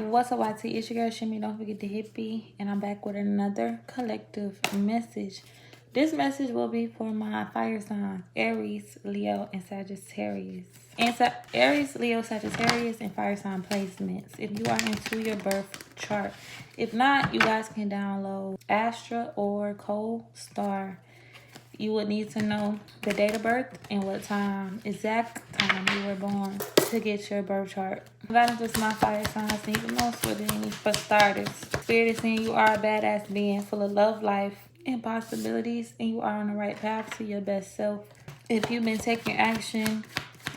What's up, YT? It's your girl Shimmy. Don't forget to hit me, and I'm back with another collective message. This message will be for my fire signs, Aries, Leo, and Sagittarius. Aries, Leo, Sagittarius, and fire sign placements. If you are into your birth chart. If not, you guys can download Astra or Co-Star. You would need to know the date of birth and what exact time you were born to get your birth chart. Guidance with my fire signs, and you know for starters. Spirit is saying you are a badass being full of love, life, and possibilities, and you are on the right path to your best self. If you've been taking action,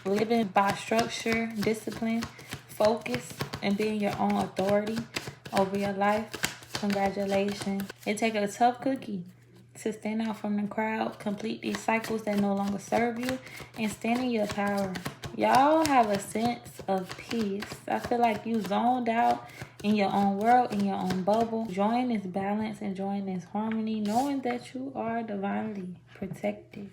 living by structure, discipline, focus, and being your own authority over your life, congratulations. It takes a tough cookie to stand out from the crowd, complete these cycles that no longer serve you, and stand in your power. Y'all have a sense of peace. I feel like you zoned out in your own world, in your own bubble, enjoying this balance, enjoying this harmony, knowing that you are divinely protected.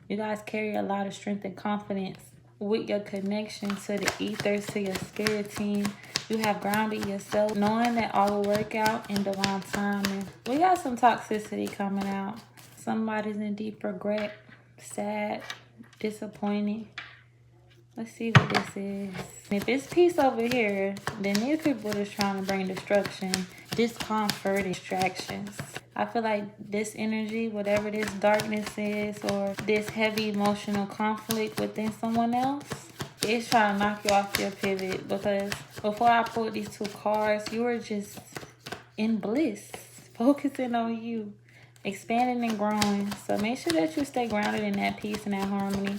You guys carry a lot of strength and confidence with your connection to the ethers, to your spirit team. You have grounded yourself, knowing that all will work out in divine timing. We got some toxicity coming out. Somebody's in deep regret, sad, disappointed. Let's see what this is. If it's peace over here, then these people are just trying to bring destruction, discomfort, distractions. I feel like this energy, whatever this darkness is, or this heavy emotional conflict within someone else, it's trying to knock you off your pivot. Because before I pulled these two cards, you were just in bliss, focusing on you, expanding and growing. So make sure that you stay grounded in that peace and that harmony.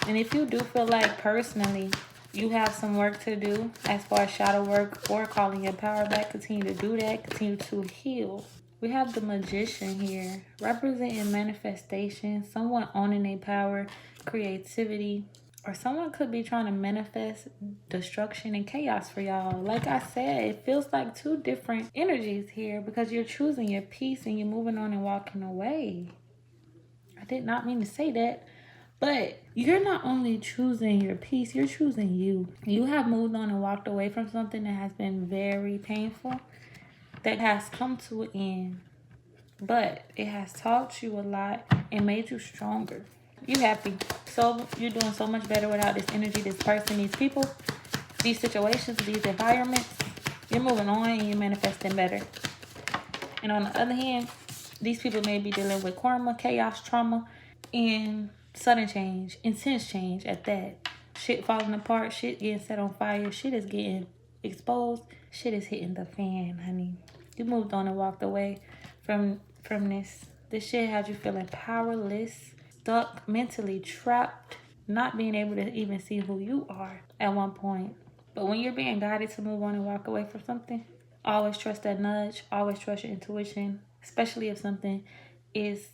And if you do feel like personally you have some work to do as far as shadow work or calling your power back, continue to do that. Continue to heal. We have the Magician here, representing manifestation, someone owning their power, creativity, or someone could be trying to manifest destruction and chaos for y'all. Like I said, it feels like two different energies here because you're choosing your peace and you're moving on and walking away. I did not mean to say that. But you're not only choosing your peace, you're choosing you. You have moved on and walked away from something that has been very painful, that has come to an end. But it has taught you a lot and made you stronger. You happy. So you're doing so much better without this energy, this person, these people, these situations, these environments. You're moving on and you're manifesting better. And on the other hand, these people may be dealing with karma, chaos, trauma, and sudden change, intense change at that. Shit falling apart, shit getting set on fire, shit is getting exposed, shit is hitting the fan, honey. You moved on and walked away from this. This shit had you feeling powerless, stuck, mentally trapped, not being able to even see who you are at one point. But when you're being guided to move on and walk away from something, always trust that nudge, always trust your intuition, especially if something is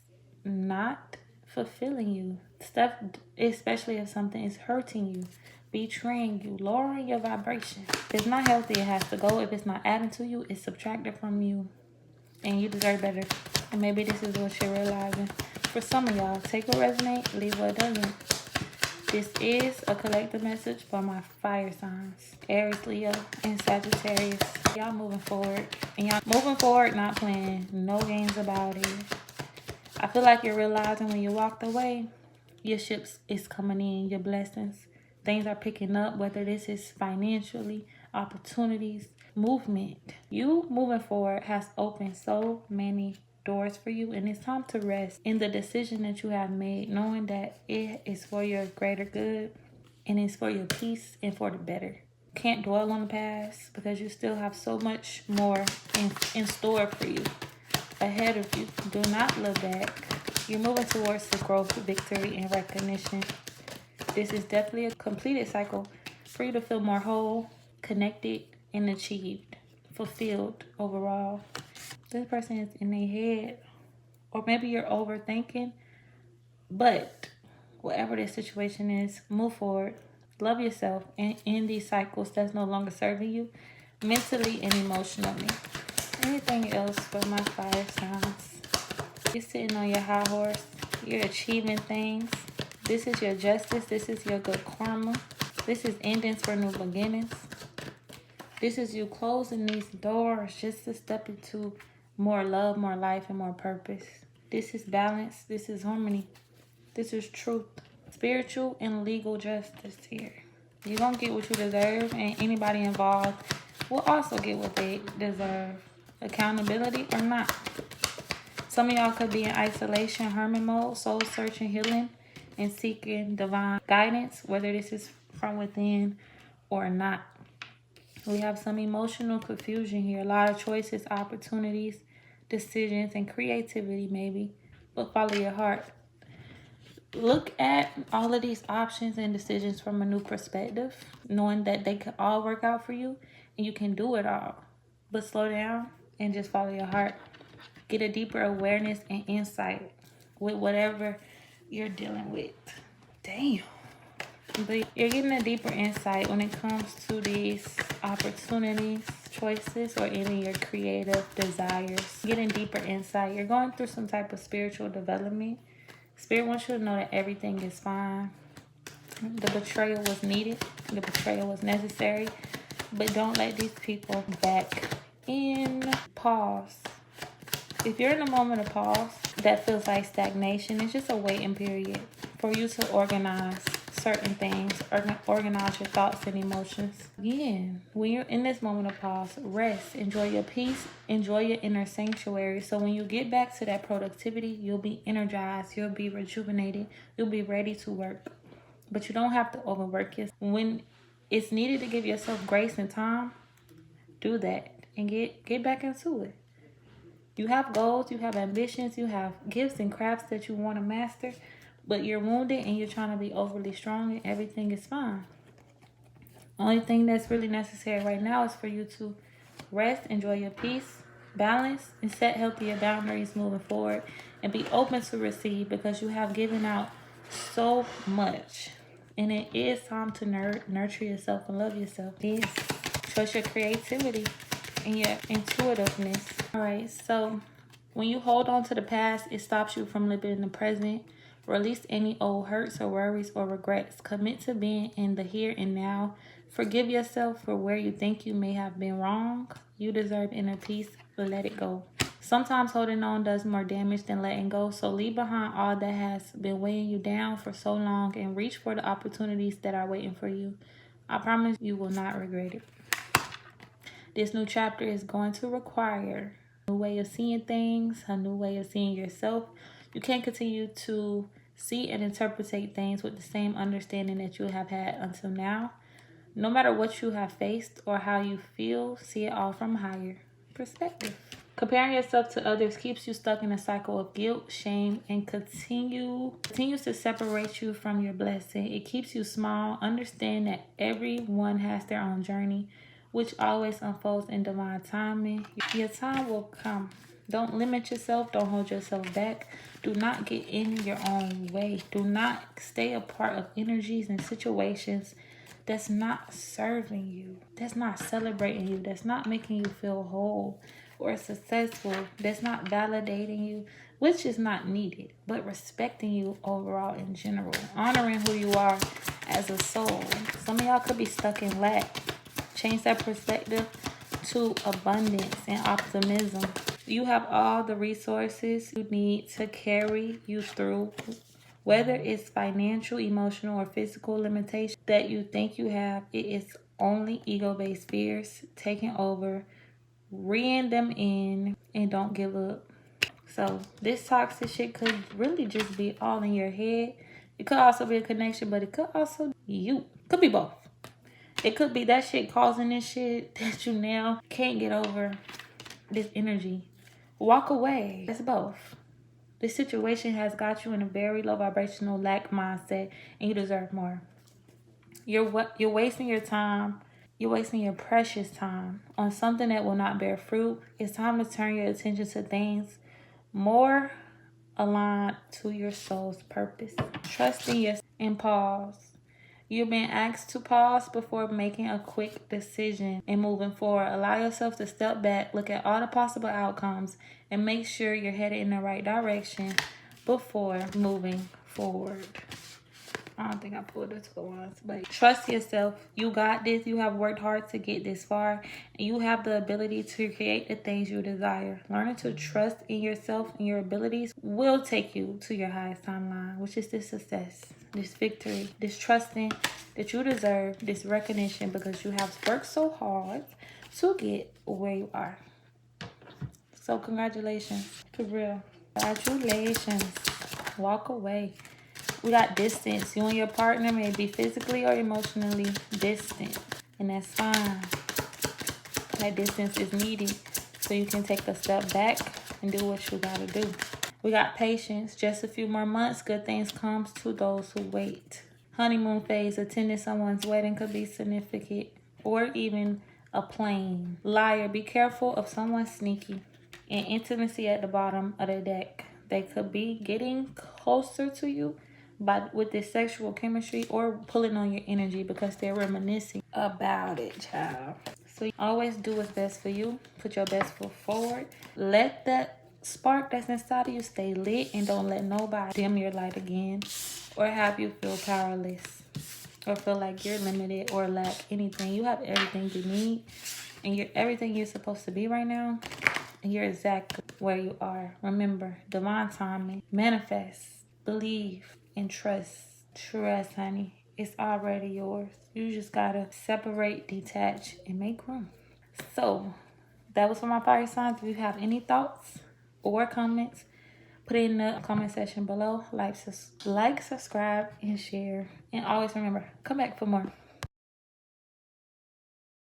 not fulfilling you. Stuff, especially if something is hurting you, betraying you, lowering your vibration. If it's not healthy, it has to go. If it's not adding to you, it's subtracted from you. And you deserve better. And maybe this is what you're realizing. For some of y'all, take what resonates, leave what doesn't. This is a collective message for my fire signs, Aries, Leo, and Sagittarius. Y'all moving forward. And y'all moving forward, not playing. No games about it. I feel like you're realizing when you walked away, your ships is coming in, your blessings. Things are picking up, whether this is financially, opportunities, movement. You moving forward has opened so many doors for you, and it's time to rest in the decision that you have made, knowing that it is for your greater good and it's for your peace and for the better. Can't dwell on the past because you still have so much more in store for you. Ahead of you. Do not look back. You're moving towards the growth, victory, and recognition. This is definitely a completed cycle for you to feel more whole, connected, and achieved, fulfilled overall. This person is in their head, or maybe you're overthinking, but whatever this situation is, move forward. Love yourself and end these cycles that's no longer serving you mentally and emotionally. Anything else for my fire signs? You're sitting on your high horse. You're achieving things. This is your justice. This is your good karma. This is endings for new beginnings. This is you closing these doors just to step into more love, more life, and more purpose. This is balance. This is harmony. This is truth. Spiritual and legal justice here. You're going to get what you deserve, and anybody involved will also get what they deserve. Accountability or not. Some of y'all could be in isolation, hermit mode, soul searching, healing, and seeking divine guidance, whether this is from within or not. We have some emotional confusion here. A lot of choices, opportunities, decisions, and creativity maybe. But follow your heart. Look at all of these options and decisions from a new perspective, knowing that they could all work out for you and you can do it all. But slow down and just follow your heart. Get a deeper awareness and insight with whatever you're dealing with. Damn. But you're getting a deeper insight when it comes to these opportunities, choices, or any of your creative desires. Getting deeper insight. You're going through some type of spiritual development. Spirit wants you to know that everything is fine. The betrayal was needed. The betrayal was necessary. But don't let these people back in. Pause. If you're in a moment of pause that feels like stagnation, it's just a waiting period for you to organize certain things, organize your thoughts and emotions. Again, when you're in this moment of pause, rest, enjoy your peace, enjoy your inner sanctuary. So when you get back to that productivity, you'll be energized, you'll be rejuvenated, you'll be ready to work. But you don't have to overwork yourself. When it's needed to give yourself grace and time, do that and get back into it. You have goals, you have ambitions, you have gifts and crafts that you want to master, but you're wounded and you're trying to be overly strong and everything is fine. Only thing that's really necessary right now is for you to rest, enjoy your peace, balance, and set healthier boundaries moving forward, and be open to receive because you have given out so much. And it is time to nurture yourself and love yourself. Yes. Trust your creativity and your intuitiveness. All right, so when you hold on to the past, it stops you from living in the present. Release any old hurts or worries or regrets. Commit to being in the here and now. Forgive yourself for where you think you may have been wrong. You deserve inner peace, but let it go. Sometimes holding on does more damage than letting go, so leave behind all that has been weighing you down for so long and reach for the opportunities that are waiting for you. I promise you will not regret it. This new chapter is going to require a new way of seeing things, a new way of seeing yourself. You can't continue to see and interpret things with the same understanding that you have had until now. No matter what you have faced or how you feel, see it all from a higher perspective. Comparing yourself to others keeps you stuck in a cycle of guilt, shame, and continues to separate you from your blessing. It keeps you small. Understand that everyone has their own journey, which always unfolds in divine timing. Your time will come. Don't limit yourself. Don't hold yourself back. Do not get in your own way. Do not stay a part of energies and situations that's not serving you, that's not celebrating you, that's not making you feel whole or successful, that's not validating you, which is not needed, but respecting you overall in general, honoring who you are as a soul. Some of y'all could be stuck in lack. Change that perspective to abundance and optimism. You have all the resources you need to carry you through, whether it's financial, emotional, or physical limitations that you think you have. It is only ego-based fears taking over. Rein them in and don't give up. So this toxic shit could really just be all in your head. It could also be a connection, but it could also be you. Could be both. It could be that shit causing this shit that you now can't get over this energy. Walk away. It's both. This situation has got you in a very low vibrational lack mindset, and you deserve more. You're wasting your time. You're wasting your precious time on something that will not bear fruit. It's time to turn your attention to things more aligned to your soul's purpose. Trusting yourself and pause. You've been asked to pause before making a quick decision and moving forward. Allow yourself to step back, look at all the possible outcomes, and make sure you're headed in the right direction before moving forward. I don't think I pulled the two ones, but trust yourself. You got this. You have worked hard to get this far, and you have the ability to create the things you desire. Learning to trust in yourself and your abilities will take you to your highest timeline, which is this success, this victory, this trusting that you deserve, this recognition because you have worked so hard to get where you are. So congratulations, for real. Congratulations. Walk away. We got distance. You and your partner may be physically or emotionally distant, and that's fine. That distance is needed so you can take a step back and do what you gotta do. We got patience. Just a few more months, good things comes to those who wait. Honeymoon phase. Attending someone's wedding could be significant, or even a plane. Liar. Be careful of someone sneaky. And intimacy at the bottom of the deck. They could be getting closer to you with this sexual chemistry, or pulling on your energy because they're reminiscing about it, child. So always do what's best for you. Put your best foot forward. Let that spark that's inside of you stay lit, and don't let nobody dim your light again or have you feel powerless or feel like you're limited or lack anything. You have everything you need, and you're everything you're supposed to be right now, and you're exactly where you are. Remember, divine timing. Manifest, believe, and trust. Trust, honey. It's already yours. You just gotta separate, detach, and make room. So, that was for my fire signs. If you have any thoughts or comments, put it in the comment section below. Like, subscribe, and share. And always remember, come back for more.